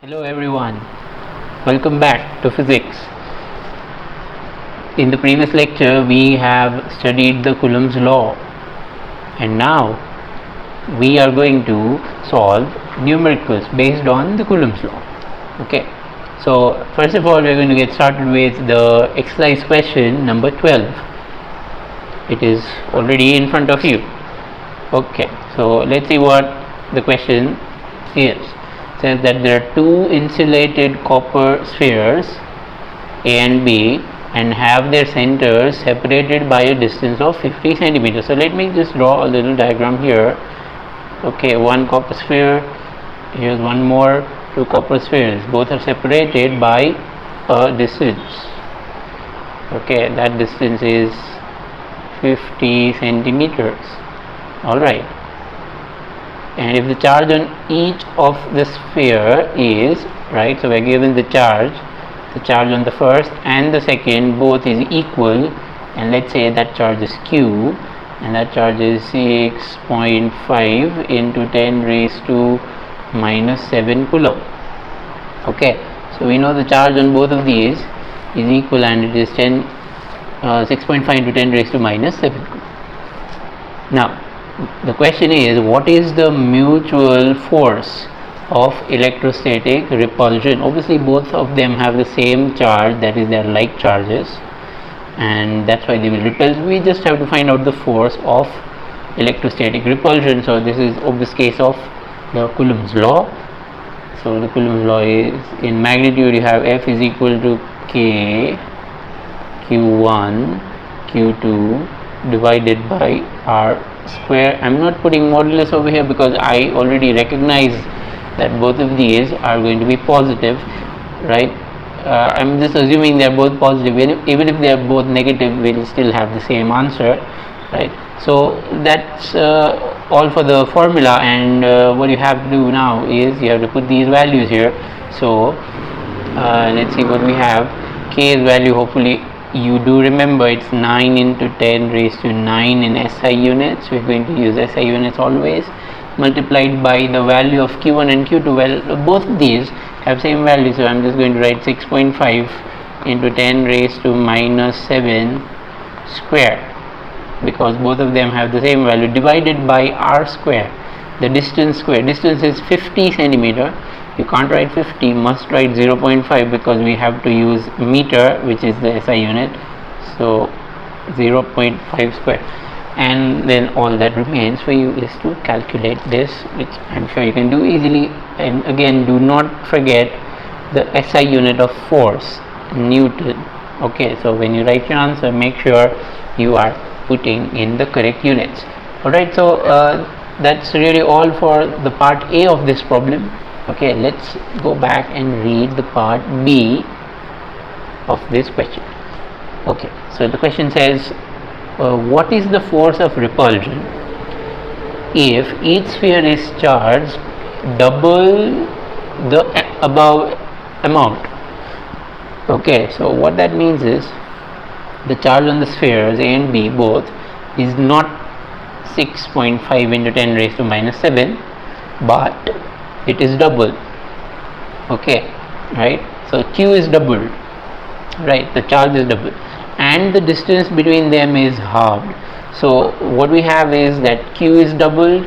Hello everyone, welcome back to physics. In the previous lecture we have studied the Coulomb's law, and now we are going to solve numericals based on the Coulomb's law. Okay, so first of all we are going to get started with the exercise question number 12. It is already in front of you. Okay, so let's see what the question is. It says that there are two insulated copper spheres A and B and have their centers separated by a distance of 50 centimeters. So let me just draw a little diagram here. Okay, one copper sphere, here's one more, two copper spheres, both are separated by a distance. Okay, that distance is 50 centimeters. Alright, and if the charge on each of the sphere is, right, so we are given the charge on the first and the second both is equal, and let's say that charge is Q, and that charge is 6.5 into 10 raised to minus 7 Coulomb. Okay, so we know the charge on both of these is equal, and it is 6.5 into 10 raised to minus 7 Coulomb. Now the question is, what is the mutual force of electrostatic repulsion? Obviously both of them have the same charge, that is, they are like charges, and that's why they will repel. We just have to find out the force of electrostatic repulsion. So this is obvious case of the Coulomb's law. So the Coulomb's law is, in magnitude you have F is equal to K Q1 Q2 divided by R square. I'm not putting modulus over here because I already recognize that both of these are going to be positive, right? I'm just assuming they are both positive. Even if they are both negative, we'll still have the same answer, right? So that's all for the formula, and what you have to do now is you have to put these values here. So let's see what we have. K's value, hopefully you do remember, it's 9 into 10 raised to 9 in SI units. We're going to use SI units always, multiplied by the value of Q1 and Q2. Well, both of these have same value, so I'm just going to write 6.5 into 10 raised to minus 7 square, because both of them have the same value, divided by R square, the distance square. Distance is 50 centimeter. You can't write 50, must write 0.5 because we have to use meter, which is the SI unit. So 0.5 square, and then all that remains for you is to calculate this, which I'm sure you can do easily. And again, do not forget the SI unit of force, Newton. Okay, so when you write your answer, make sure you are putting in the correct units. Alright, so that's really all for the part A of this problem. Okay, let's go back and read the part B of this question. Okay, so the question says, what is the force of repulsion if each sphere is charged double the above amount? Okay, so what that means is the charge on the spheres A and B both is not 6.5 into 10 raised to minus 7, but it is double. Okay, right? So Q is double, right? The charge is double, and the distance between them is halved. So what we have is that Q is doubled,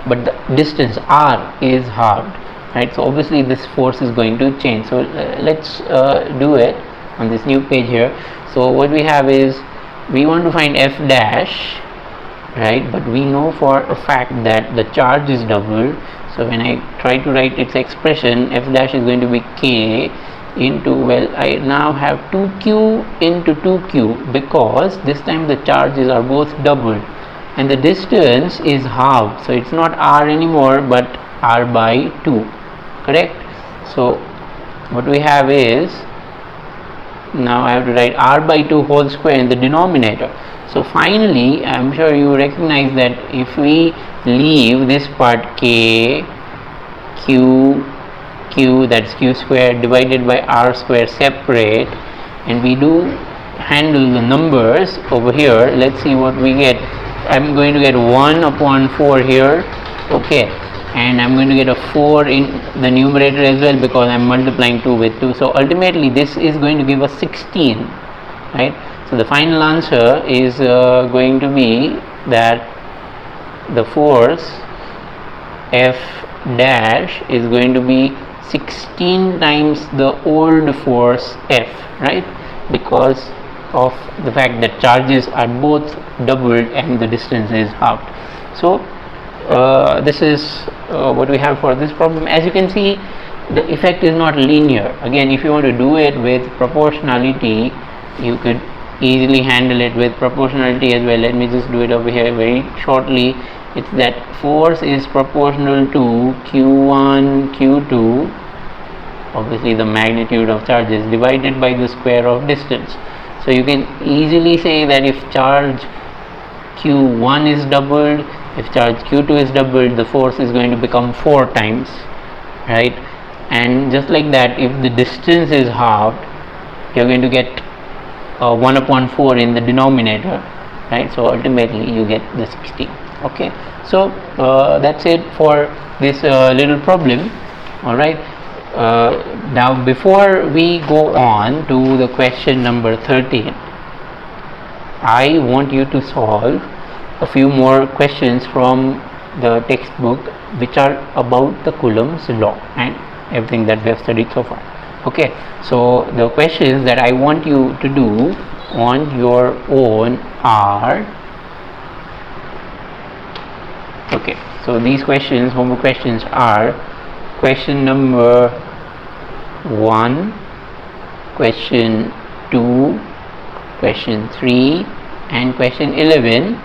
but the distance R is halved, right? So obviously this force is going to change. So let's do it on this new page here. So what we have is, we want to find F dash, right? But we know for a fact that the charge is doubled. So when I try to write its expression, F dash is going to be K into, well, I now have 2Q into 2Q, because this time the charges are both doubled and the distance is halved. So it's not R anymore, but R by 2, correct? So what we have is, now I have to write R by 2 whole square in the denominator. So finally, I'm sure you recognize that if we leave this part K, Q, Q, that's Q square divided by R square separate, and we do handle the numbers over here, let's see what we get. I'm going to get 1 upon 4 here. Okay, and I'm going to get a 4 in the numerator as well, because I'm multiplying 2 with 2. So ultimately this is going to give us 16, right? So the final answer is going to be that the force F dash is going to be 16 times the old force F, right? Because of the fact that charges are both doubled and the distance is halved. So this is what we have for this problem. As you can see, the effect is not linear. Again, if you want to do it with proportionality, you could easily handle it with proportionality as well. Let me just do it over here very shortly. It's that force is proportional to Q1 Q2, obviously the magnitude of charges, divided by the square of distance. So you can easily say that if charge Q1 is doubled, if charge Q2 is doubled, the force is going to become 4 times, right? And just like that, if the distance is halved, you're going to get 1 upon 4 in the denominator, right? So ultimately you get the 16. Okay, so that's it for this little problem. All right, now before we go on to the question number 13, I want you to solve a few more questions from the textbook which are about the Coulomb's law and everything that we have studied so far. Okay, so the questions that I want you to do on your own are, okay, so these questions, homework questions, are question number 1, question 2, question 3 and question 11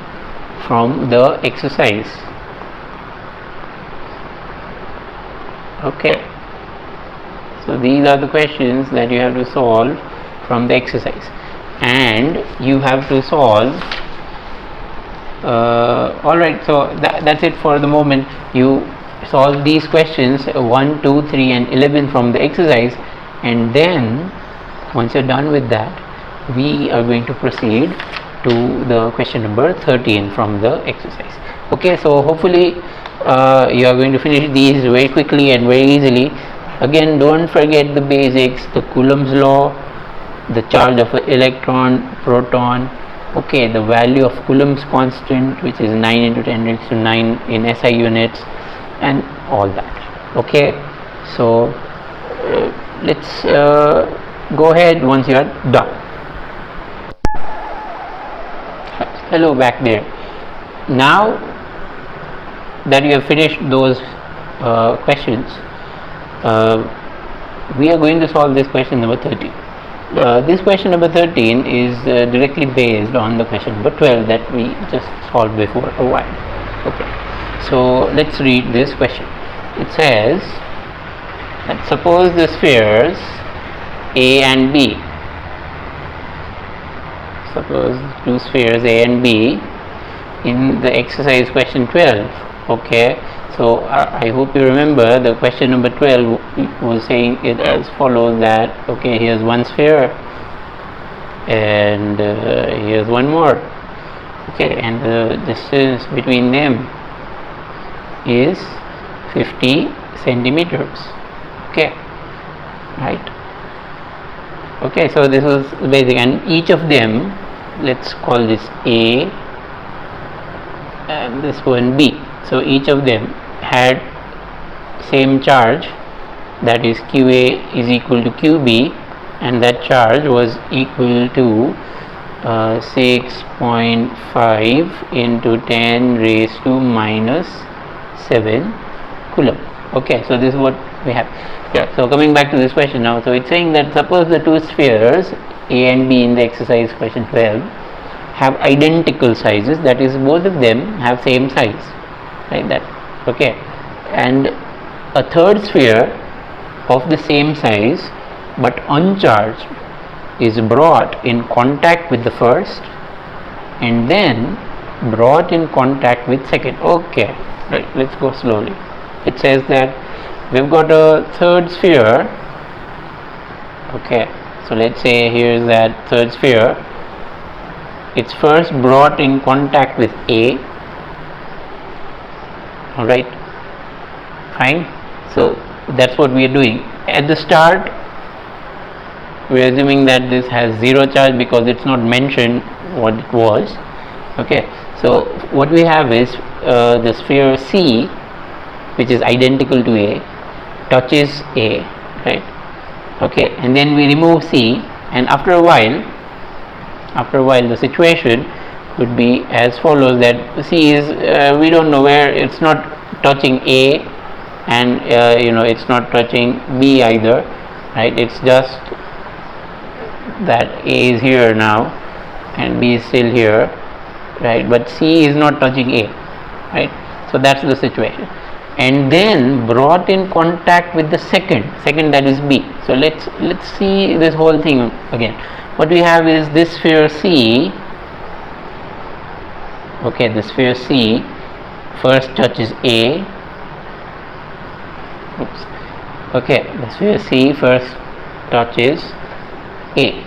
from the exercise. Okay, so these are the questions that you have to solve from the exercise, and you have to solve alright, so that's it for the moment. You solve these questions 1, 2, 3 and 11 from the exercise, and then once you're done with that, we are going to proceed to the question number 13 from the exercise. Okay, so hopefully you are going to finish these very quickly and very easily. Again, don't forget the basics, the Coulomb's law, the charge of an electron, proton, okay, the value of Coulomb's constant, which is 9 into 10 raised to 9 in SI units, and all that. Okay, so let's go ahead once you are done. Hello back there. Now that you have finished those questions, we are going to solve this question number 13. This question number 13 is directly based on the question number 12 that we just solved before a while. Okay, so let's read this question. It says that suppose the spheres A and B, suppose two spheres A and B in the exercise question 12. Okay, so I hope you remember the question number 12 was saying it as follows, that okay, here's one sphere and here's one more, okay, and the distance between them is 50 centimeters. Okay, right? Okay, so this was basic, and each of them, let's call this A and this one B. So each of them had same charge, that is QA is equal to QB, and that charge was equal to 6.5 into 10 raised to minus 7 Coulomb. Okay, so this is what we have. Yeah, so coming back to this question now, so it's saying that suppose the two spheres A and B in the exercise question 12 have identical sizes, that is both of them have same size, like that. Okay, and a third sphere of the same size but uncharged is brought in contact with the first and then brought in contact with second. Okay, right, let's go slowly. It says that we've got a third sphere. Okay, so let's say here's that third sphere. It's first brought in contact with A, alright, Fine. So that's what we are doing. At the start we are assuming that this has zero charge because it's not mentioned what it was. Okay, so what we have is the sphere C, which is identical to A, touches A, right? Okay, and then we remove C, and after a while the situation could be as follows, that C is we don't know where, it's not touching A, and it's not touching B either, right? It's just that A is here now and B is still here, right? But C is not touching A, right? So that's the situation. And then brought in contact with the second that is B. So let's see this whole thing again. What we have is this sphere C. Okay, the sphere C first touches A. Oops. Okay, the sphere C first touches A,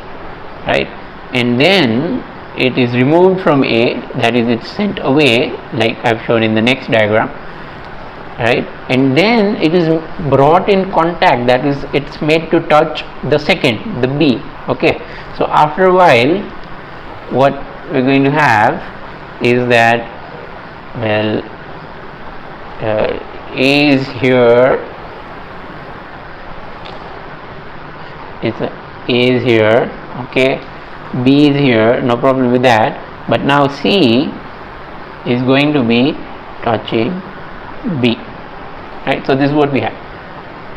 right? And then it is removed from A, that is, it's sent away, like I've shown in the next diagram, right? And then it is brought in contact, that is, it's made to touch the second, the B. Okay, so after a while what we're going to have is that, well, A is here, A is here, okay, B is here, no problem with that, but now C is going to be touching B, right? So this is what we have,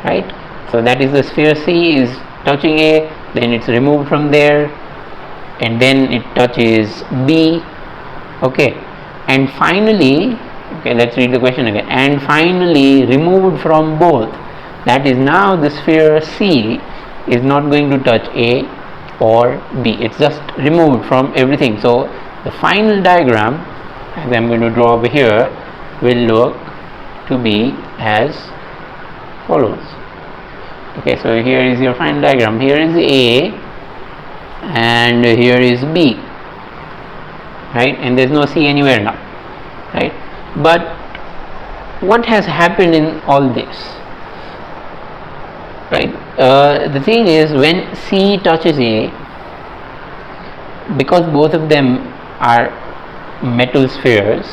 right? So that is the sphere C is touching A, then it's removed from there, and then it touches B, okay, and finally, okay, let's read the question again, and finally removed from both, that is, now the sphere C is not going to touch A or B, it's just removed from everything. So the final diagram, as I'm going to draw over here, will look to be as follows. Okay, so here is your final diagram. Here is A and here is B, right? And there's no C anywhere now, right? But what has happened in all this, right? The thing is, when C touches A, because both of them are metal spheres,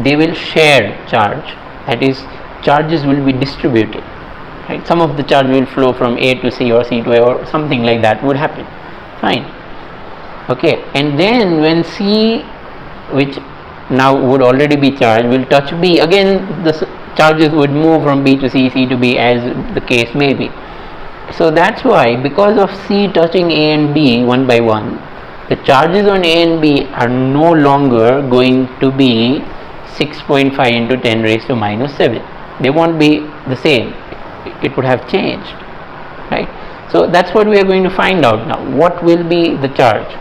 they will share charge, that is, charges will be distributed, right? Some of the charge will flow from A to C or C to A or something like that would happen, fine, okay. And then when C, which now would already be charged, will touch B, again the charges would move from B to C, C to B, as the case may be. So that's why, because of C touching A and B one by one, the charges on A and B are no longer going to be 6.5 into 10 raised to minus 7. They won't be the same. It would have changed, right? So that's what we are going to find out now. What will be the charge,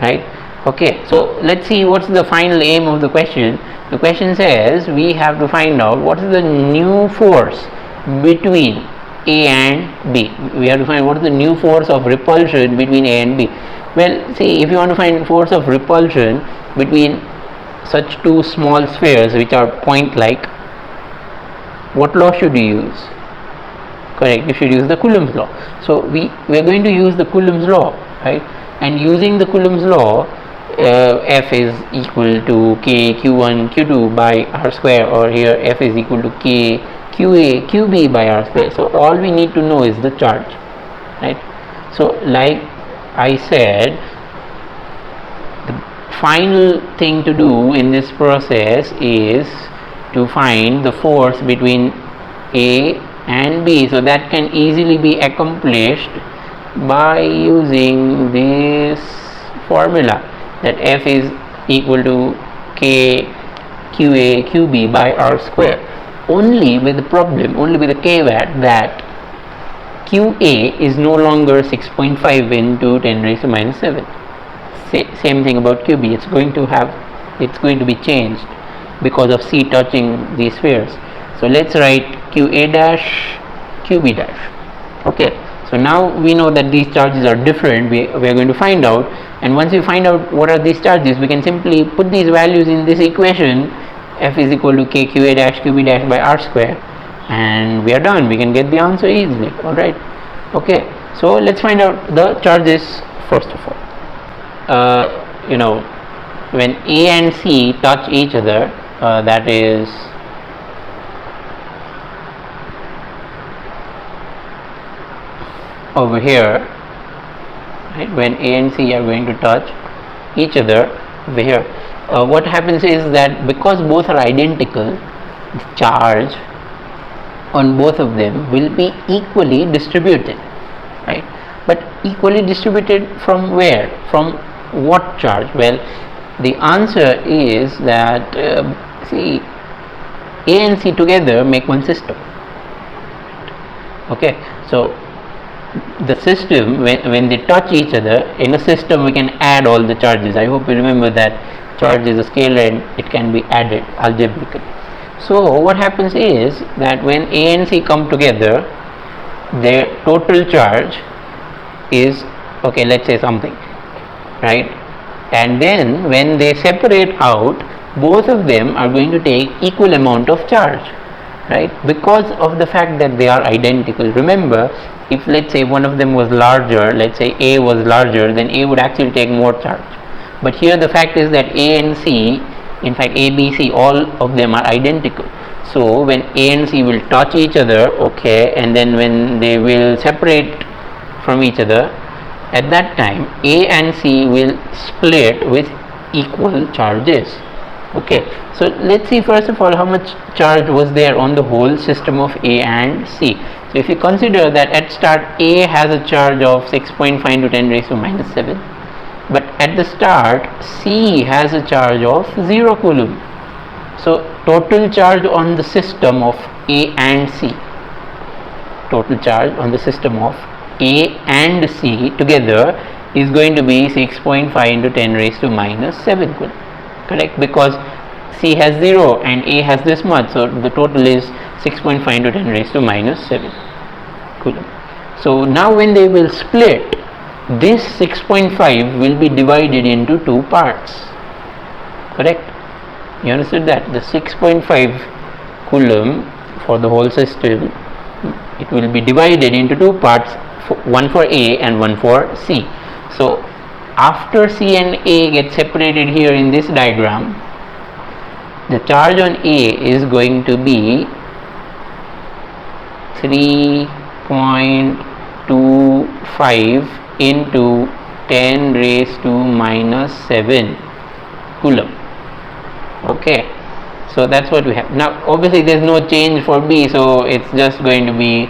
right? Okay, so let's see what's the final aim of the question. The question says we have to find out what is the new force between A and B. We have to find what is the new force of repulsion between A and B. Well, see, if you want to find force of repulsion between such two small spheres which are point-like, what law should you use? Correct, you should use the Coulomb's law. So we are going to use the Coulomb's law, right? And using the Coulomb's law, F is equal to K Q1 Q2 by R square, or here F is equal to K QA QB by R square. So all we need to know is the charge, right? So like I said, the final thing to do in this process is to find the force between A and B. So that can easily be accomplished by using this formula, that F is equal to K QA QB by R square, only with the problem, only with the caveat that QA is no longer 6.5 into 10 raised to minus 7. Same thing about QB, it's going to be changed because of C touching these spheres. So let's write QA dash QB dash. Okay, so now we know that these charges are different. We are going to find out, and once we find out what are these charges, we can simply put these values in this equation. F is equal to K QA dash QB dash by R square, and we are done. We can get the answer easily. Alright, okay, so let's find out the charges first of all. When A and C touch each other, that is over here, right? When A and C are going to touch each other over here, what happens is that because both are identical, the charge on both of them will be equally distributed, right? But equally distributed from where? From what charge? Well, the answer is that see, A and C together make one system. Okay, so the system, when they touch each other in a system, we can add all the charges. I hope you remember that charge is a scalar and it can be added algebraically. So what happens is that when A and C come together, their total charge is, okay, let's say something, right? And then when they separate out, both of them are going to take equal amount of charge, right? Because of the fact that they are identical. Remember, if let's say one of them was larger, let's say A was larger, then A would actually take more charge. But here the fact is that A and C, in fact A, B, C, all of them are identical. So when A and C will touch each other, okay, and then when they will separate from each other, at that time A and C will split with equal charges. Okay, so let's see first of all how much charge was there on the whole system of A and C. So if you consider that at start A has a charge of 6.5 into 10 raised to minus 7, but at the start C has a charge of 0 coulomb. So total charge on the system of A and C, total charge on the system of A and C together is going to be 6.5 into 10 raised to minus 7 coulomb. Correct, because C has 0 and A has this much, so the total is 6.5 into 10 raised to minus 7 coulomb. So now when they will split, this 6.5 will be divided into two parts. Correct, you understood that? The 6.5 coulomb for the whole system, it will be divided into two parts, one for A and one for C. So after C and A get separated here in this diagram, the charge on A is going to be 3.25 into 10 raised to minus 7 coulomb. Okay, so that's what we have. Now obviously there is no change for B, so it's just going to be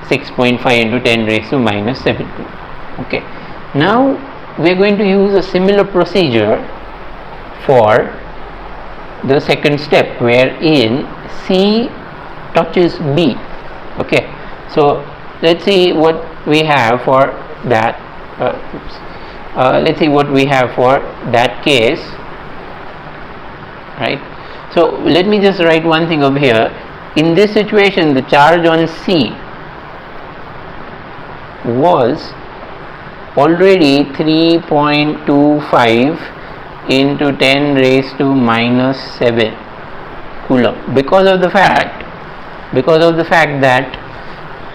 6.5 into 10 raised to minus 7 coulomb. Okay, now we are going to use a similar procedure for the second step, wherein C touches B. Okay, so let's see what we have for that. Let's see what we have for that case, right? So let me just write one thing over here. In this situation, the charge on C was already 3.25 into 10 raised to minus 7 coulomb, because of the fact that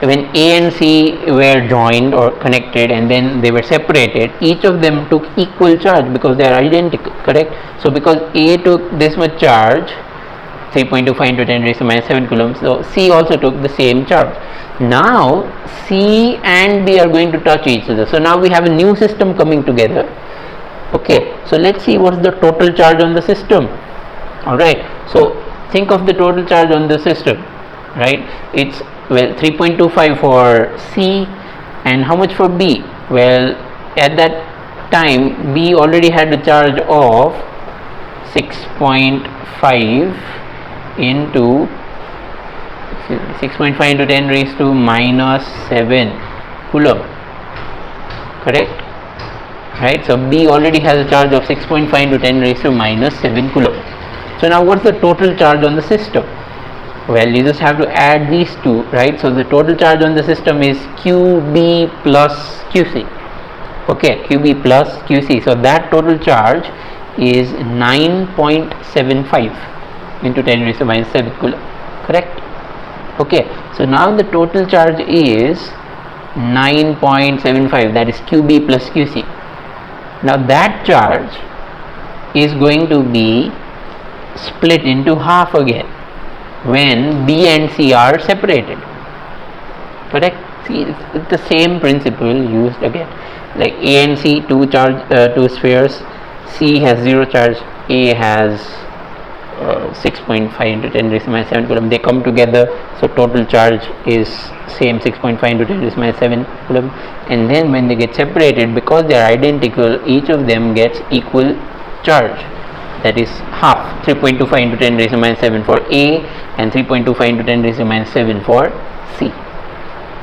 when A and C were joined or connected and then they were separated, each of them took equal charge because they are identical. Correct, so because A took this much charge, 3.25 into 10 raised to minus 7 coulomb, so C also took the same charge. Now C and B are going to touch each other, so now we have a new system coming together. Okay, so let's see what's the total charge on the system. Alright, so think of the total charge on the system, right? It's, well, 3.25 for C, and how much for B? Well, at that time B already had a charge of 6.5 into 6.5 into 10 raised to minus 7 coulomb. Correct, right? So B already has a charge of 6.5 into 10 raised to minus 7 coulomb. So now what's the total charge on the system? Well, you just have to add these two, right? So the total charge on the system is QB plus QC. Okay, QB plus QC. So that total charge is 9.75 into 10 raised to minus 7 coulomb. Correct? Okay, so now the total charge is 9.75, that is QB plus QC. Now that charge is going to be split into half again when B and C are separated. Correct? See, it's the same principle used again. Like A and C, two spheres. C has 0 charge. A has 6.5 into 10 raised to minus 7 Coulomb. They come together, so total charge is same 6.5 into 10 raised to minus 7 Coulomb. And then when they get separated, because they are identical, each of them gets equal charge. That is half, 3.25 into 10 raised to minus 7 for A and 3.25 into 10 raised to minus 7 for C.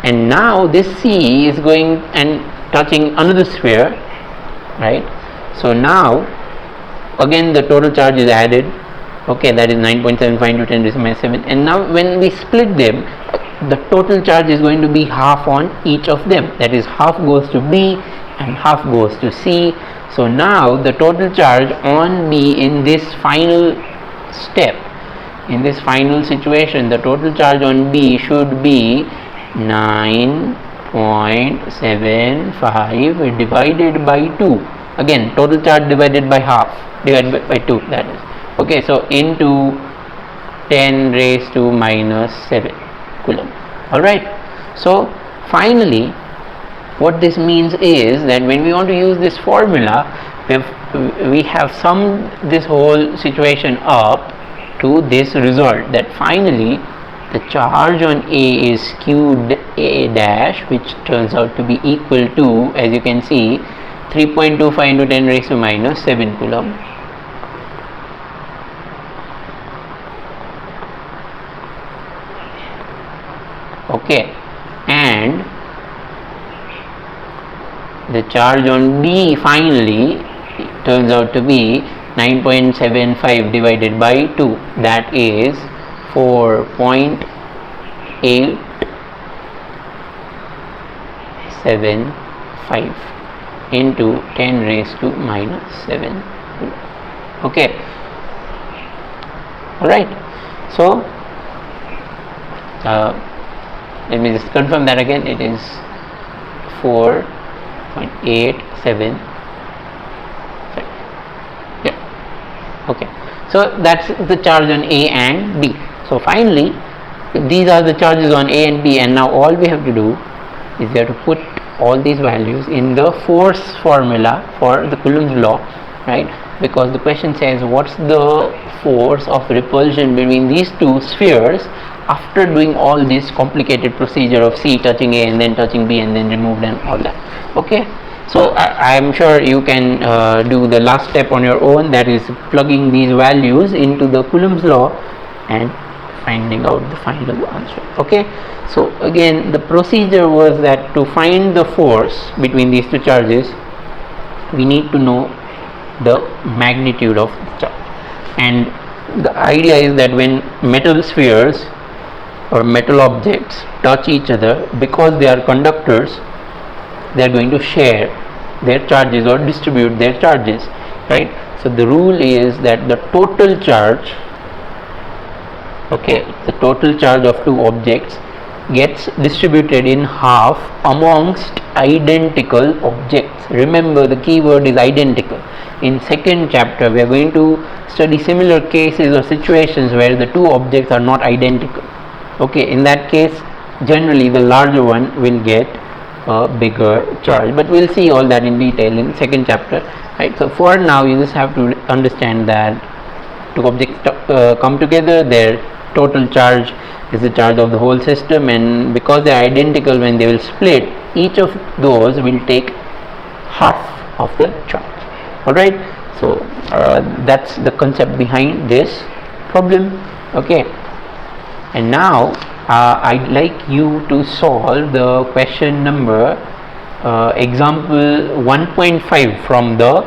And now this C is going and touching another sphere, right? So now again the total charge is added. Okay, that is 9.75 into 10 raised to minus 7. And now when we split them, the total charge is going to be half on each of them. That is, half goes to B and half goes to C. So now the total charge on B in this final step, in this final situation, the total charge on B should be 9.75 divided by 2. Again, total charge divided by half, divided by 2, that is. Okay, so into 10 raised to minus 7 Coulomb. Alright, so finally what this means is that when we want to use this formula, we have summed this whole situation up to this result, that finally the charge on A is Q A dash, which turns out to be equal to, as you can see, 3.25 into 10 raised to minus 7 Coulomb. Okay, and the charge on B finally turns out to be 9.75 divided by 2, that is 4.875 into 10 raised to minus 7. Okay, alright, so let me just confirm that again. It is 4.87. Yeah. Okay. So that's the charge on A and B. So finally, these are the charges on A and B, and now all we have to do is we have to put all these values in the force formula for the Coulomb's law, right? Because the question says what's the force of repulsion between these two spheres after doing all this complicated procedure of C touching A and then touching B and then removed and all that. Okay, so I am sure you can do the last step on your own, that is plugging these values into the Coulomb's law and finding out the final answer. Okay, so again the procedure was that to find the force between these two charges, we need to know the magnitude of the charge. And the idea is that when metal spheres or metal objects touch each other, because they are conductors, they are going to share their charges or distribute their charges, right? So the rule is that the total charge, okay, the total charge of two objects gets distributed in half amongst identical objects. Remember, the key word is identical. In second chapter we are going to study similar cases or situations where the two objects are not identical. Okay, in that case generally the larger one will get a bigger charge, but we'll see all that in detail in second chapter, right? So for now you just have to understand that two objects come together, their total charge is the charge of the whole system, and because they are identical, when they will split, each of those will take half of the charge. Alright, so that's the concept behind this problem. Okay, and now I'd like you to solve the question number example 1.5 from the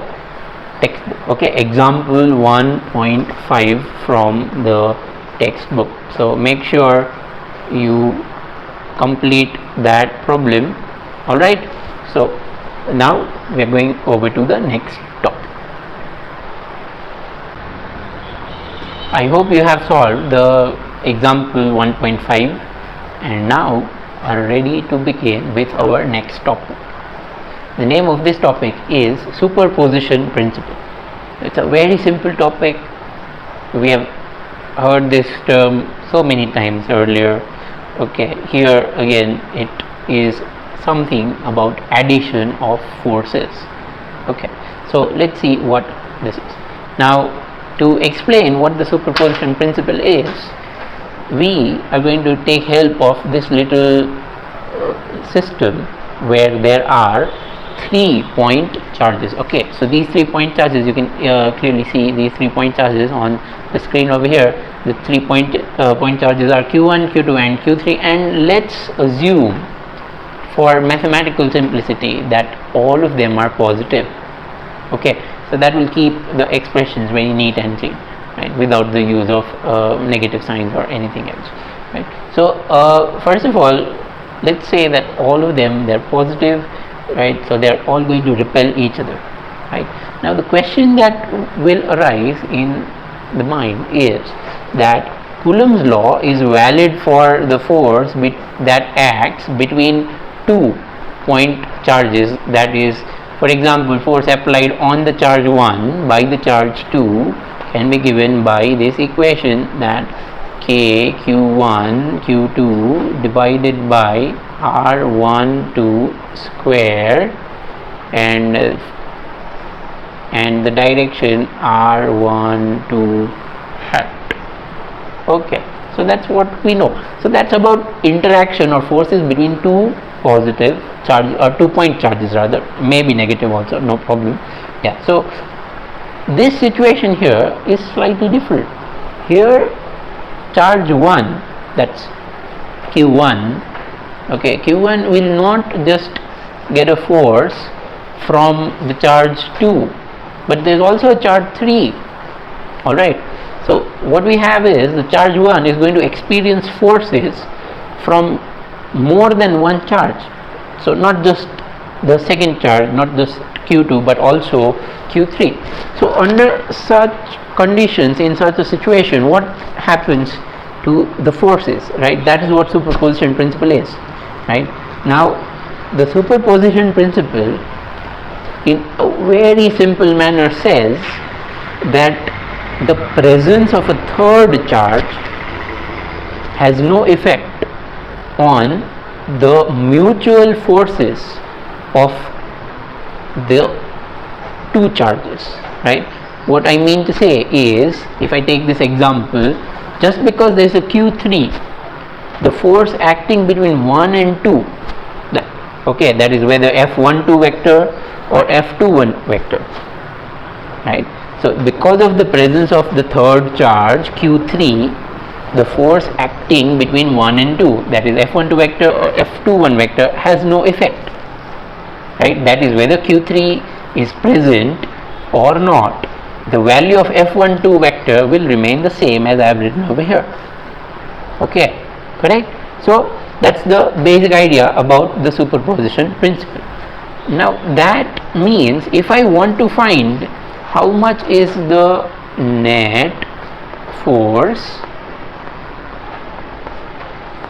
textbook. Okay, example 1.5 from the textbook. So make sure you complete that problem. Alright, so now we are going over to the next topic. I hope you have solved the example 1.5 and now are ready to begin with our next topic. The name of this topic is Superposition Principle. It's a very simple topic. We have heard this term so many times earlier. Okay, here again it is something about addition of forces. Okay, so let's see what this is. Now, to explain what the superposition principle is, we are going to take help of this little system where there are 3-point charges. Okay, so these 3-point charges, you can clearly see these 3-point charges on the screen over here. The 3-point point charges are Q1, Q2 and Q3, and let's assume for mathematical simplicity that all of them are positive. Okay, so that will keep the expressions very neat and clean, right, without the use of negative signs or anything else, right. So first of all, let's say that all of them, they're positive, right, so they're all going to repel each other, right. Now the question that will arise in the mind is that Coulomb's law is valid for the force that acts between 2-point charges, that is, for example, force applied on the charge 1 by the charge 2 can be given by this equation, that K Q1 Q2 divided by R12 square and the direction R12 hat. Okay, so that's what we know. So that's about interaction or forces between two positive charges, or 2-point charges rather, maybe negative also, no problem. Yeah, so this situation here is slightly different. Here charge 1, that's Q1, okay, Q1 will not just get a force from the charge 2, but there is also a charge 3. Alright, so what we have is the charge 1 is going to experience forces from more than one charge. So not just the second charge, not just Q2, but also Q3. So under such conditions, in such a situation, what happens to the forces, right? That is what superposition principle is, right? Now the superposition principle in a very simple manner says that the presence of a third charge has no effect on the mutual forces of the two charges, right? What I mean to say is, if I take this example, just because there is a Q3, the force acting between 1 and 2, okay, that is whether F12 vector or F21 vector, right? So because of the presence of the third charge Q3, the force acting between 1 and 2, that is F12 vector or F21 vector, has no effect, right? That is whether Q3 is present or not, the value of F12 vector will remain the same as I have written over here. Okay, correct? So that's the basic idea about the superposition principle. Now that means if I want to find how much is the net force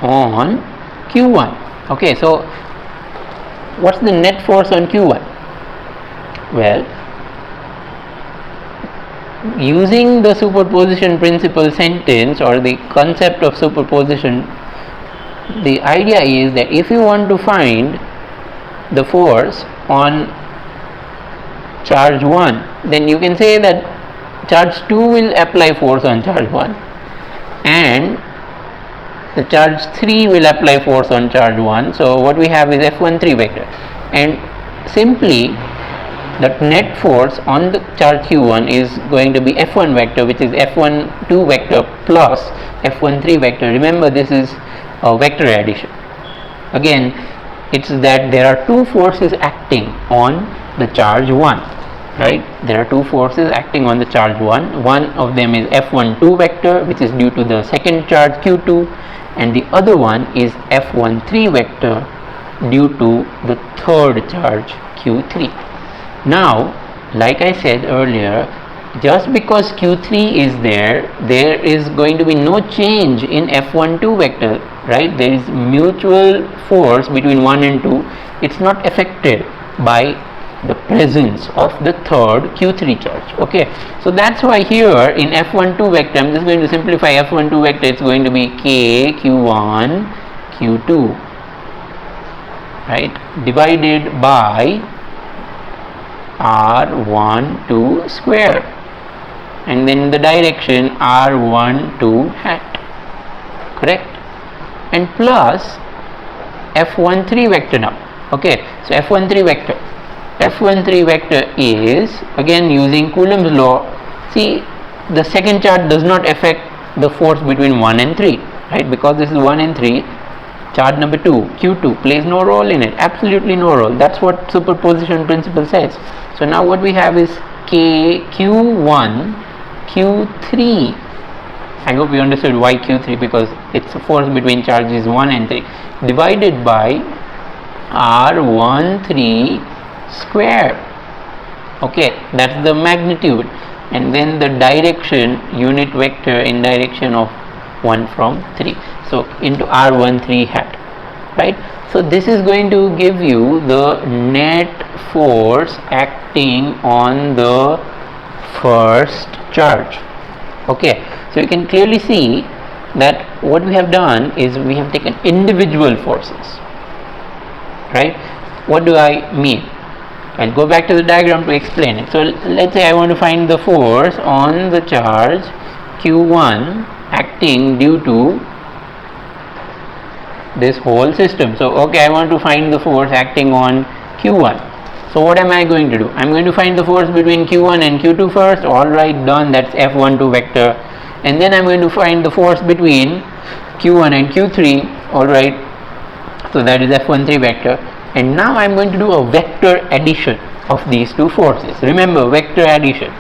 on Q1, okay, so what's the net force on Q1? Well, using the superposition principle sentence or the concept of superposition, the idea is that if you want to find the force on charge 1, then you can say that charge 2 will apply force on charge 1 and the charge 3 will apply force on charge 1. So what we have is F13 vector, and simply the net force on the charge Q1 is going to be F1 vector, which is F12 vector plus F13 vector. Remember, this is a vector addition. Again, it's that there are two forces acting on the charge 1, right? There are two forces acting on the charge 1. One of them is F12 vector, which is due to the second charge Q2, and the other one is F13 vector due to the third charge Q3. Now, like I said earlier, just because Q3 is there is going to be no change in F12 vector, right? There is mutual force between 1 and 2. It's not affected by the presence of the third Q3 charge. Okay, so that's why here in F12 vector, I'm just going to simplify F12 vector. It's going to be K Q1 Q2, right, divided by R12 square, and then the direction R12 hat, correct, and plus F13 vector now. Okay, so F13 vector is, again using Coulomb's law. See, the second charge does not affect the force between 1 and 3, right, because this is 1 and 3. Charge number 2, Q2, plays no role in it, absolutely no role. That's what superposition principle says. So now what we have is Q1 Q3. I hope you understood why Q3, because it's a force between charges 1 and 3, divided by R13 square. Okay, that's the magnitude, and then the direction, unit vector in direction of 1 from 3, so into R13 hat, right? So this is going to give you the net force acting on the first charge. Okay, so you can clearly see that what we have done is we have taken individual forces, right? What do I mean? I'll go back to the diagram to explain it. So let's say I want to find the force on the charge Q1 acting due to this whole system. So okay, I want to find the force acting on Q1. So what am I going to do? I'm going to find the force between Q1 and Q2 first. Alright, done. That's F12 vector. And then I'm going to find the force between Q1 and Q3. Alright, so that is F13 vector. And now I'm going to do a vector addition of these two forces. Remember, vector addition.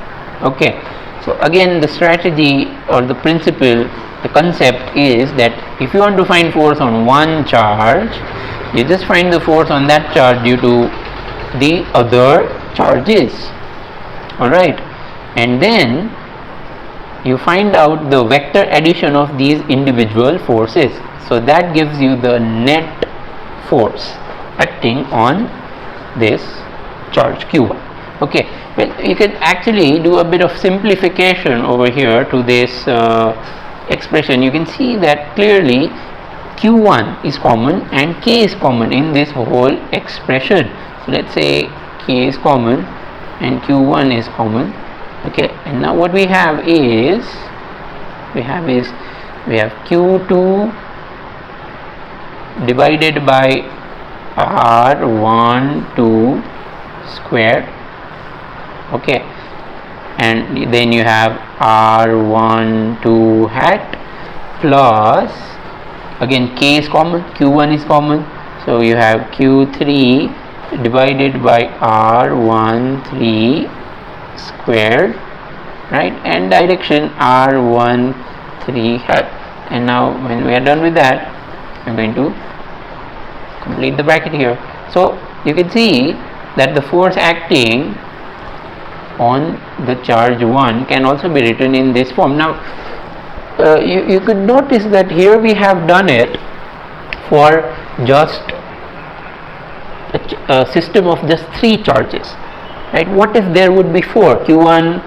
Okay, so again, the strategy or the principle, the concept is that if you want to find force on one charge, you just find the force on that charge due to the other charges. Alright, and then you find out the vector addition of these individual forces. So that gives you the net force acting on this charge Q1. Okay, well, you can actually do a bit of simplification over here to this expression. You can see that clearly Q1 is common and K is common in this whole expression. So let's say K is common and Q1 is common. Okay, and now what we have is we have Q2 divided by R12 square. Okay, and then you have R12 hat plus, again K is common, Q1 is common, so you have Q3 divided by R13 squared, right, and direction R13 hat. And now when we are done with that, I'm going to complete the bracket here. So you can see that the force acting on the charge 1 can also be written in this form. Now you could notice that here we have done it for just a system of just 3 charges, right? What if there would be 4, Q1,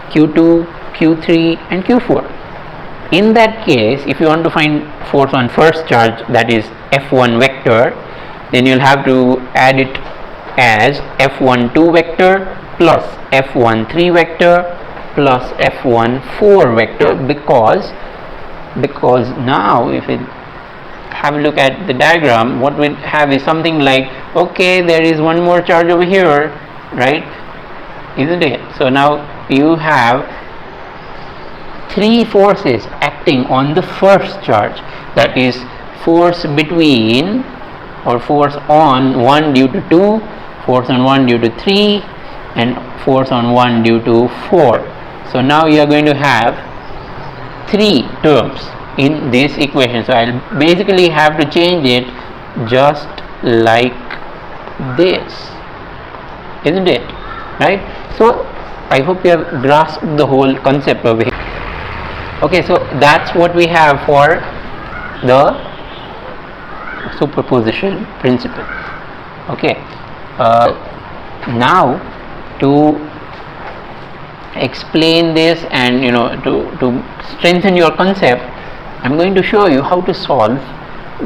Q2, Q3 and Q4? In that case, if you want to find force on first charge, that is F1 vector, then you'll have to add it as F12 vector plus F13 vector plus F14 vector, because now if it have a look at the diagram, what we have is something like, okay, there is one more charge over here, right, isn't it? So now you have 3 forces acting on the first charge, that is force between or force on 1 due to 2, force on 1 due to 3 and force on 1 due to 4. So now you are going to have 3 terms in this equation. So I'll basically have to change it just like this, isn't it, right? So I hope you have grasped the whole concept of it. Okay, so that's what we have for the superposition principle. Okay, now to explain this and to strengthen your concept, I'm going to show you how to solve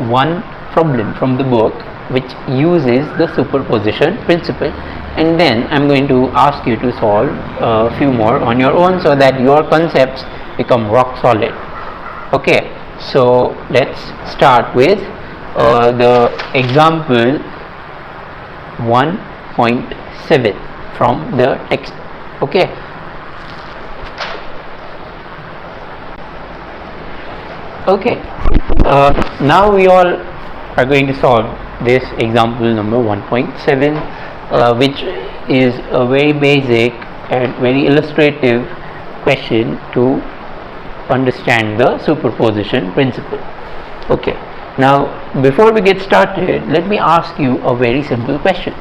one problem from the book which uses the superposition principle, and then I'm going to ask you to solve a few more on your own so that your concepts become rock solid. Okay, so let's start with the example 1.7 from the text. Okay, now we all are going to solve this example number 1.7, which is a very basic and very illustrative question to understand the superposition principle. Okay, now before we get started, let me ask you a very simple question.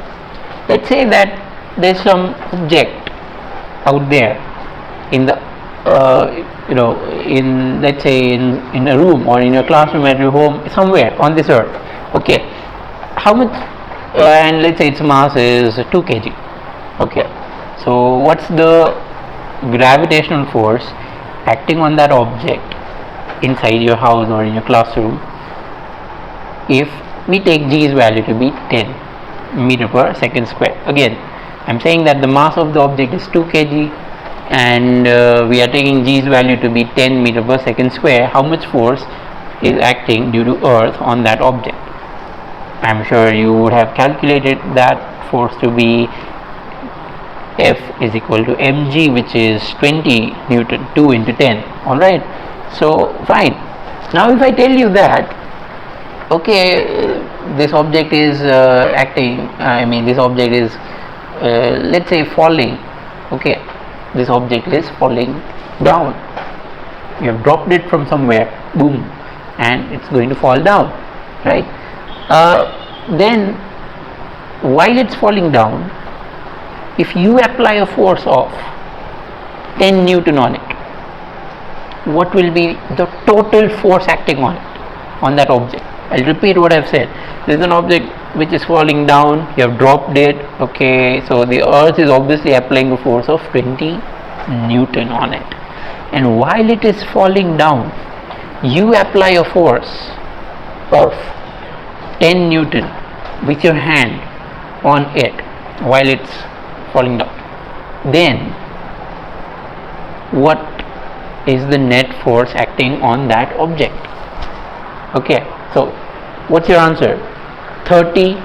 Let's say that there's some object out there in the let's say in a room or in a classroom at your home, somewhere on this earth. Okay, how much and let's say its mass is 2 kg. Okay, so what's the gravitational force acting on that object inside your house or in your classroom if we take g's value to be 10 meter per second square? Again, I'm saying that the mass of the object is 2 kg and we are taking g's value to be 10 meter per second square. How much force is acting due to earth on that object? I'm sure you would have calculated that force to be F is equal to mg, which is 20 Newton, 2 into 10. Alright, so fine. Now if I tell you that okay, this object is this object is let's say falling. Okay, this object is falling down. You have dropped it from somewhere, boom, and it's going to fall down, right? Then while it's falling down, if you apply a force of 10 Newton on it, what will be the total force acting on it, on that object? I'll repeat what I've said. There is an object which is falling down, you have dropped it. Okay, so the earth is obviously applying a force of 20 Newton on it, and while it is falling down, you apply a force of 10 Newton with your hand on it while it's falling down. Then what is the net force acting on that object? Okay, so what's your answer? 30,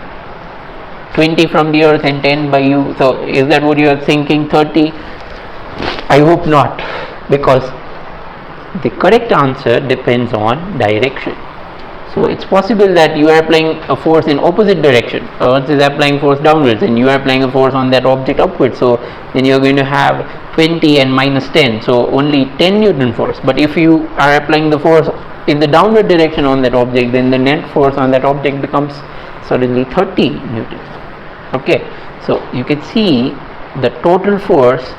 20 from the earth and 10 by you. So is that what you are thinking? 30? I hope not, because the correct answer depends on direction. So it's possible that you are applying a force in opposite direction. Earth is applying force downwards and you are applying a force on that object upwards. So then you are going to have 20 and minus 10. So only 10 Newton force. But if you are applying the force in the downward direction on that object, then the net force on that object becomes suddenly 30 Newton. Okay, so you can see the total force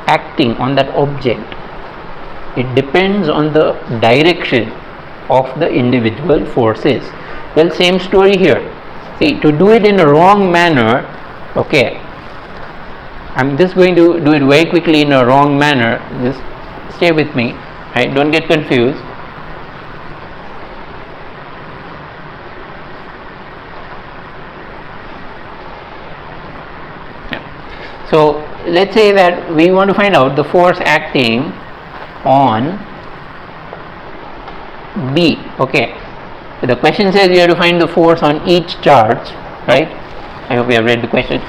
acting on that object, it depends on the direction of the individual forces. Well, same story here. See, to do it in a wrong manner, okay, I'm just going to do it very quickly in a wrong manner. Just stay with me, right? Don't get confused. So let's say that we want to find out the force acting on B. Okay, the question says you have to find the force on each charge, right? I hope you have read the question.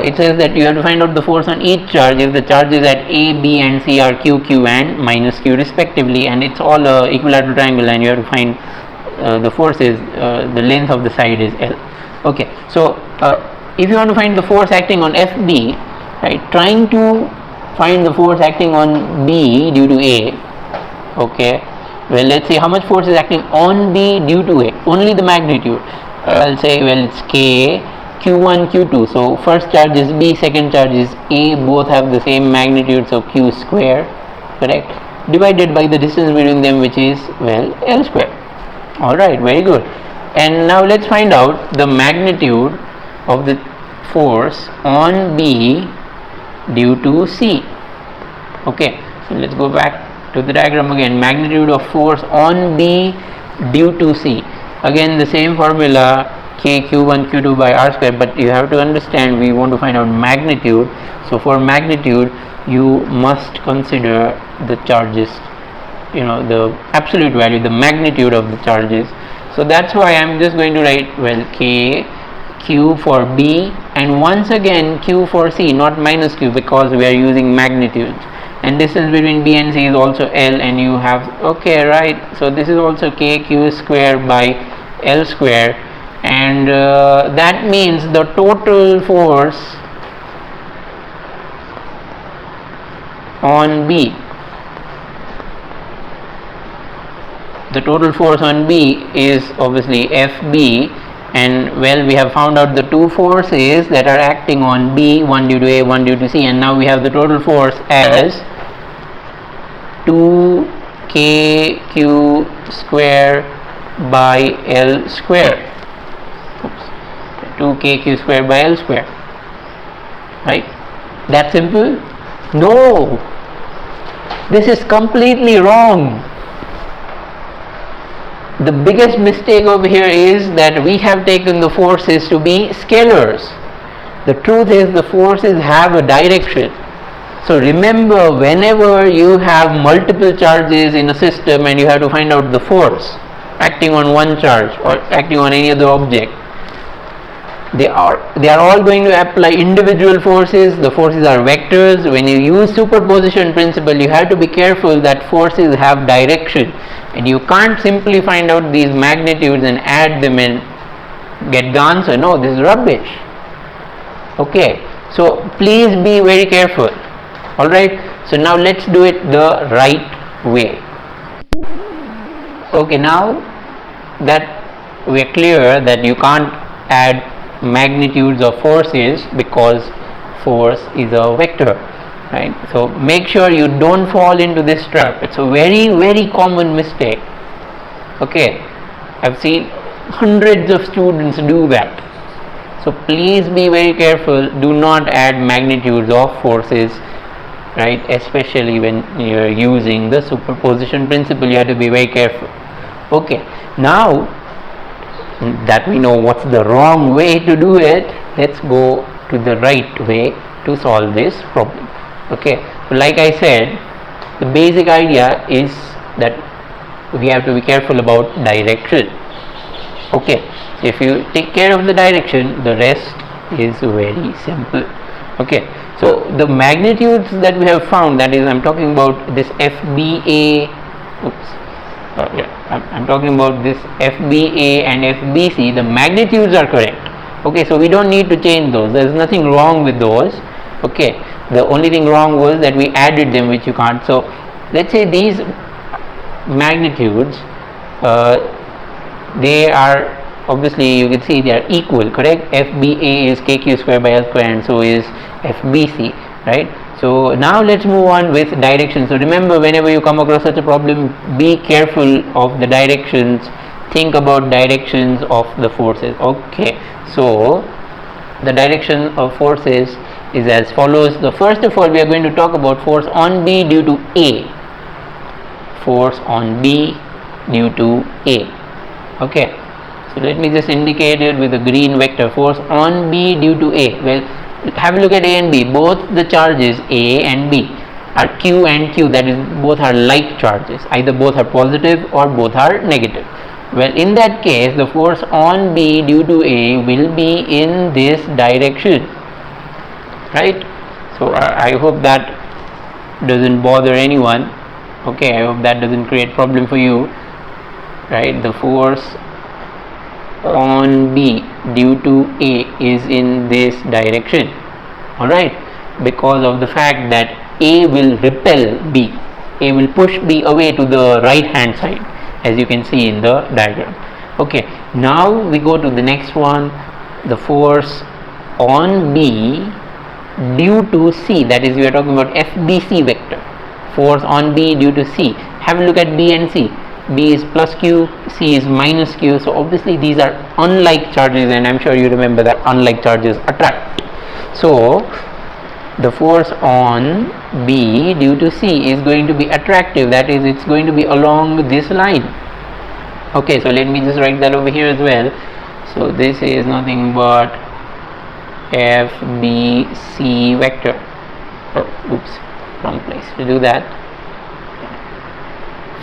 It says that you have to find out the force on each charge if the charges at A, B and C are Q, Q and minus Q respectively, and it's all a equilateral triangle, and you have to find the forces, the length of the side is L. Okay, so if you want to find the force acting on FB, right, trying to find the force acting on B due to A, okay, well, let's see how much force is acting on B due to A, only the magnitude. I'll say, well, it's K Q1, Q2. So first charge is B, second charge is A, both have the same magnitude, so Q square, correct, divided by the distance between them, which is, well, L square. Alright, very good. And now let's find out the magnitude of the force on B due to C. Okay, so let's go back to the diagram again. Magnitude of force on B due to C. Again the same formula, K Q1 Q2 by R square, but you have to understand we want to find out magnitude. So for magnitude you must consider the charges, the absolute value, the magnitude of the charges. So that's why I'm just going to write, well, K Q for B and once again Q for C, not minus Q, because we are using magnitudes, and distance between B and C is also L, and you have, okay, right, so this is also K Q square by L square, and that means the total force on B, the total force on B is obviously FB, and well, we have found out the two forces that are acting on B, one due to A, one due to C, and now we have the total force as 2KQ square by L square. 2KQ square by L square, right? That simple? No, this is completely wrong. The biggest mistake over here is that we have taken the forces to be scalars. The truth is the forces have a direction. So remember, whenever you have multiple charges in a system and you have to find out the force acting on one charge or acting on any other object, they are all going to apply individual forces. The forces are vectors. When you use superposition principle, you have to be careful that forces have direction, and you can't simply find out these magnitudes and add them and get the answer. No, this is rubbish. Okay, so please be very careful. Alright, so now let's do it the right way. Okay, now that we are clear that you can't add magnitudes of forces because force is a vector, right? So make sure you don't fall into this trap. It's a very, very common mistake. Okay, I've seen hundreds of students do that. So please be very careful. Do not add magnitudes of forces, right? Especially when you're using the superposition principle, you have to be very careful. Okay, now that we know what's the wrong way to do it, let's go to the right way to solve this problem. Okay, so like I said, the basic idea is that we have to be careful about direction. Okay, if you take care of the direction, the rest is very simple. Okay, so the magnitudes that we have found, that is, I'm talking about this FBA, I'm talking about this FBA and FBC, the magnitudes are correct. Okay, so we don't need to change those. There's nothing wrong with those. Okay, the only thing wrong was that we added them, which you can't. So let's say these magnitudes, they are obviously, you can see they are equal, correct? FBA is KQ square by L square, and so is FBC, right? So now let's move on with direction. So remember, whenever you come across such a problem, be careful of the directions. Think about directions of the forces. Okay, so the direction of forces is as follows. So first of all, we are going to talk about force on B due to A. Force on B due to A. Okay, so let me just indicate it with a green vector. Force on B due to A. Well, have a look at A and B. Both the charges A and B are Q and Q, that is, both are like charges. Either both are positive or both are negative. Well, in that case, the force on B due to A will be in this direction, right? So I hope that doesn't bother anyone. Okay, I hope that doesn't create problem for you, right? The force on B due to A is in this direction, alright, because of the fact that A will repel B. A will push B away to the right hand side, as you can see in the diagram. Okay, now we go to the next one. the force on B due to C, that is we are talking about FBC vector, force on B due to C. Have a look at B and C. B is plus Q, C is minus Q, so obviously these are unlike charges, and I'm sure you remember that unlike charges attract. So the force on B due to C is going to be attractive, that is it's going to be along this line. Okay, so let me just write that over here as well. So this is nothing but FBC vector. Oh, oops, wrong place to do that.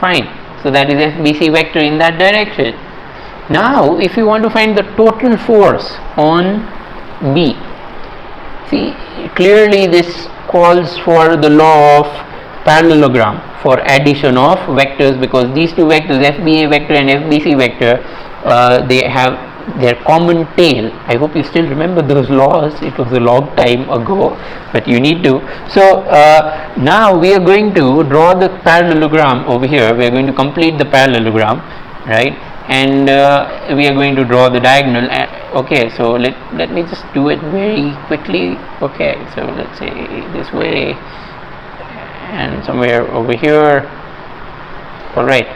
Fine, so that is FBC vector in that direction. Now if you want to find the total force on B, see, clearly this calls for the law of parallelogram for addition of vectors, because these two vectors, FBA vector and FBC vector, they have their common tail. I hope you still remember those laws. It was a long time ago, but you need to. So now we are going to draw the parallelogram over here. We are going to complete the parallelogram, right? And we are going to draw the diagonal. Okay, so let me just do it very quickly. Okay, so let's say this way and somewhere over here. All right,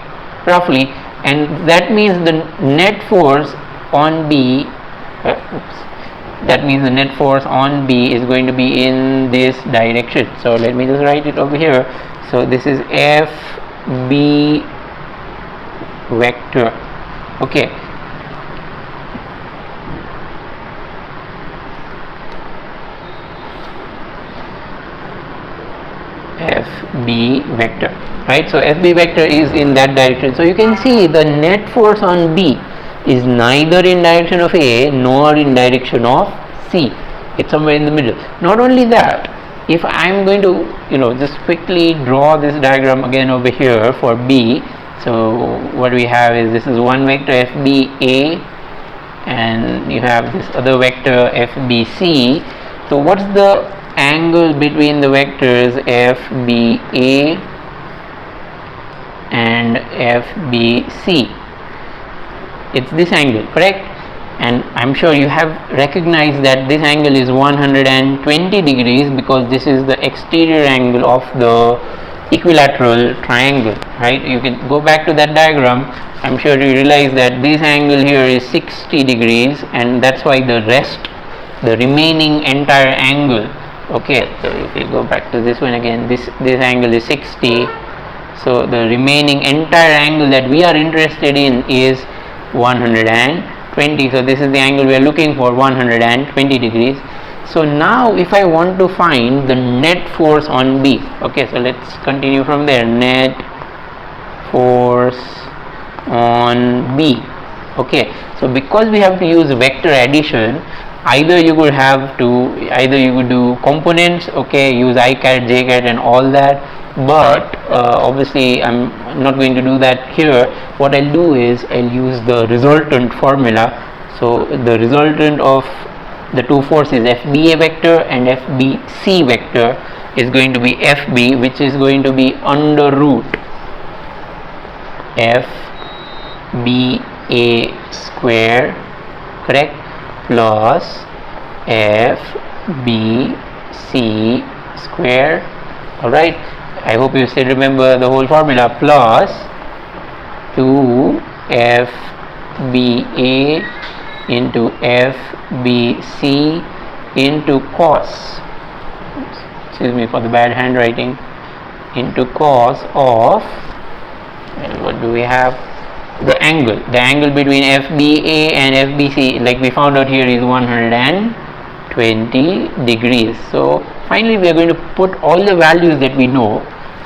roughly, and that means the net force on B, that means the net force on B is going to be in this direction. So let me just write it over here. So this is FB vector. Okay, FB vector, right? So FB vector is in that direction. So you can see the net force on B is neither in direction of A nor in direction of C. It's somewhere in the middle. Not only that, if I'm going to just quickly draw this diagram again over here for B. So what we have is, this is one vector FBA and you have this other vector FBC. So what's the angle between the vectors FBA and FBC? It's this angle, correct? And I'm sure you have recognized that this angle is 120 degrees because this is the exterior angle of the equilateral triangle, right? You can go back to that diagram. I'm sure you realize that this angle here is 60 degrees, and that's why the remaining entire angle, okay, so if we go back to this one again, this angle is 60, so the remaining entire angle that we are interested in is 120. So this is the angle we are looking for, 120 degrees. So now if I want to find the net force on B, okay, so let's continue from there. Net force on B. Okay, so because we have to use vector addition, either you could do components, okay, use I cat, j cat and all that, but obviously I'm not going to do that here. What I'll do is I'll use the resultant formula. So the resultant of the two forces FBA vector and FBC vector is going to be FB, which is going to be under root FBA square, correct, plus FBC square. Alright, I hope you still remember the whole formula, plus 2FBA into FBC into cos, excuse me for the bad handwriting, into cos of, and what do we have, the angle between FBA and FBC, like we found out here, is 120 degrees. So finally we are going to put all the values that we know,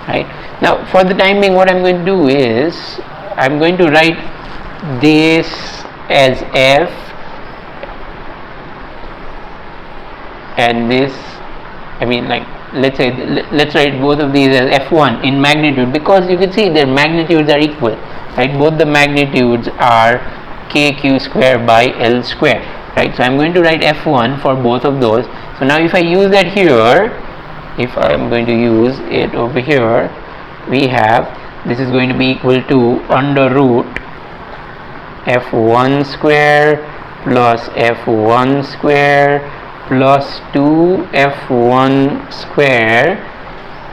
right? Now for the time being, what I'm going to do is I'm going to write this as F and this, I mean, like, let's write both of these as F1 in magnitude, because you can see their magnitudes are equal, right? Both the magnitudes are kq square by L square, right? So I'm going to write F1 for both of those. So now if I use that here, if I'm going to use it over here, we have, this is going to be equal to under root F1 square plus f1 square plus 2f1 square,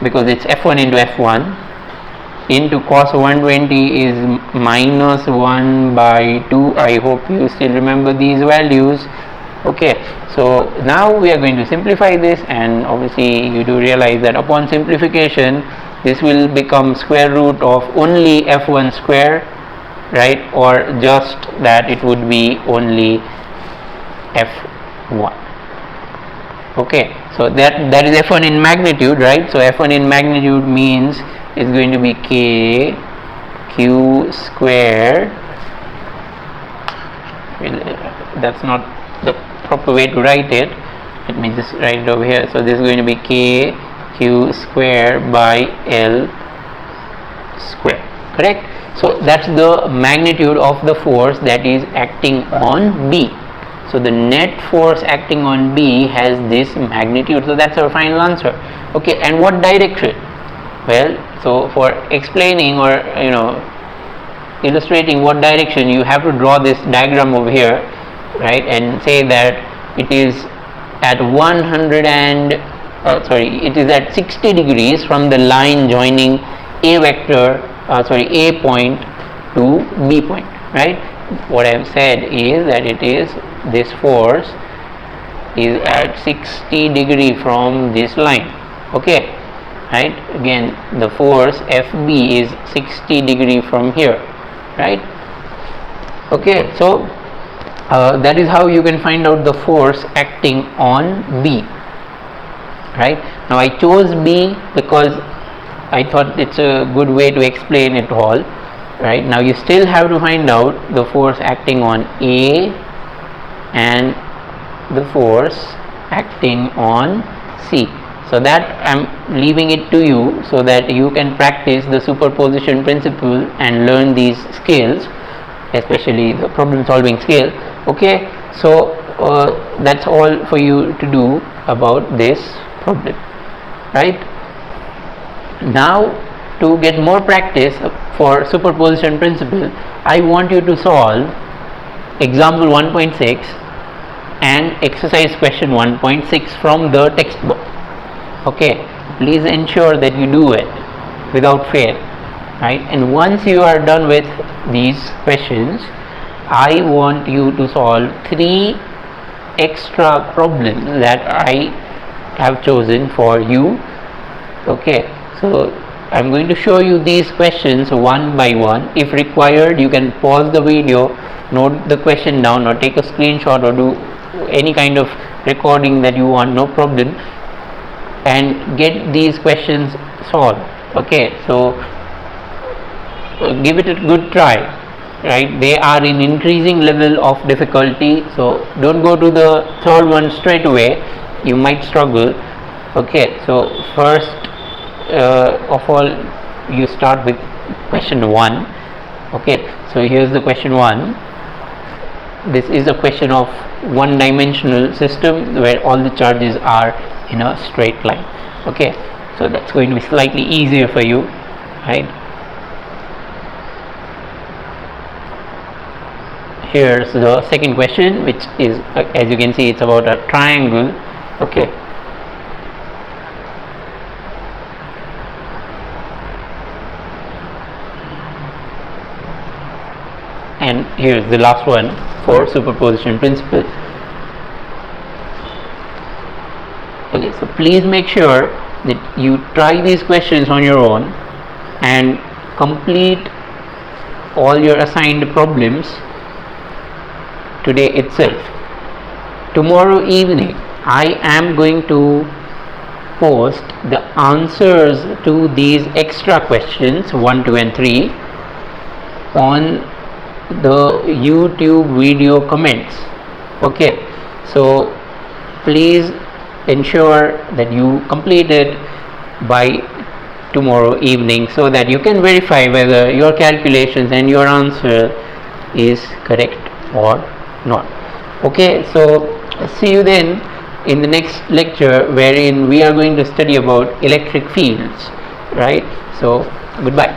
because it's f1 into f1, into cos 120 is minus 1 by 2. I hope you still remember these values. Okay, so now we are going to simplify this, and obviously you do realize that upon simplification this will become square root of only f1 square, right, or just that it would be only f1. Okay, so that is f1 in magnitude, right? So f1 in magnitude means it's going to be k q square. Well, that's not the proper way to write it. Let me just write it over here. So this is going to be k q square by l square, correct? So that's the magnitude of the force that is acting on B. So the net force acting on B has this magnitude. So that's our final answer. Okay, and what direction? Well, so for explaining or illustrating what direction, you have to draw this diagram over here, right, and say that it is at it is at 60 degrees from the line joining A point to B point, right? What I have said is that it is, this force is at 60 degree from this line. Okay, right? Again, the force FB is 60 degree from here, right? Okay, so that is how you can find out the force acting on B, right? Now I chose B because I thought it's a good way to explain it all, right? Now you still have to find out the force acting on A and the force acting on C. So that I'm leaving it to you so that you can practice the superposition principle and learn these skills, especially the problem solving skill. Okay, so that's all for you to do about this problem, right? Now to get more practice for superposition principle, I want you to solve example 1.6 and exercise question 1.6 from the textbook. Okay, please ensure that you do it without fail, right? And once you are done with these questions, I want you to solve 3 extra problems that I have chosen for you. Okay, so I'm going to show you these questions one by one. If required, you can pause the video, note the question down, or take a screenshot, or do any kind of recording that you want, no problem, and get these questions solved. Okay, so give it a good try, right? They are in increasing level of difficulty, so don't go to the third one straight away, you might struggle. Okay, so first of all, you start with question 1. Okay, so here's the question 1. This is a question of one-dimensional system where all the charges are in a straight line. Okay, so that's going to be slightly easier for you, right? Here's the second question, which is, as you can see, it's about a triangle. Okay, and here's the last one for superposition principle. Okay, so please make sure that you try these questions on your own and complete all your assigned problems today itself. Tomorrow evening I am going to post the answers to these extra questions 1, 2 and 3 on the YouTube video comments. Okay, so please ensure that you complete it by tomorrow evening so that you can verify whether your calculations and your answer is correct or not. Okay, so see you then in the next lecture, wherein we are going to study about electric fields, right? So goodbye.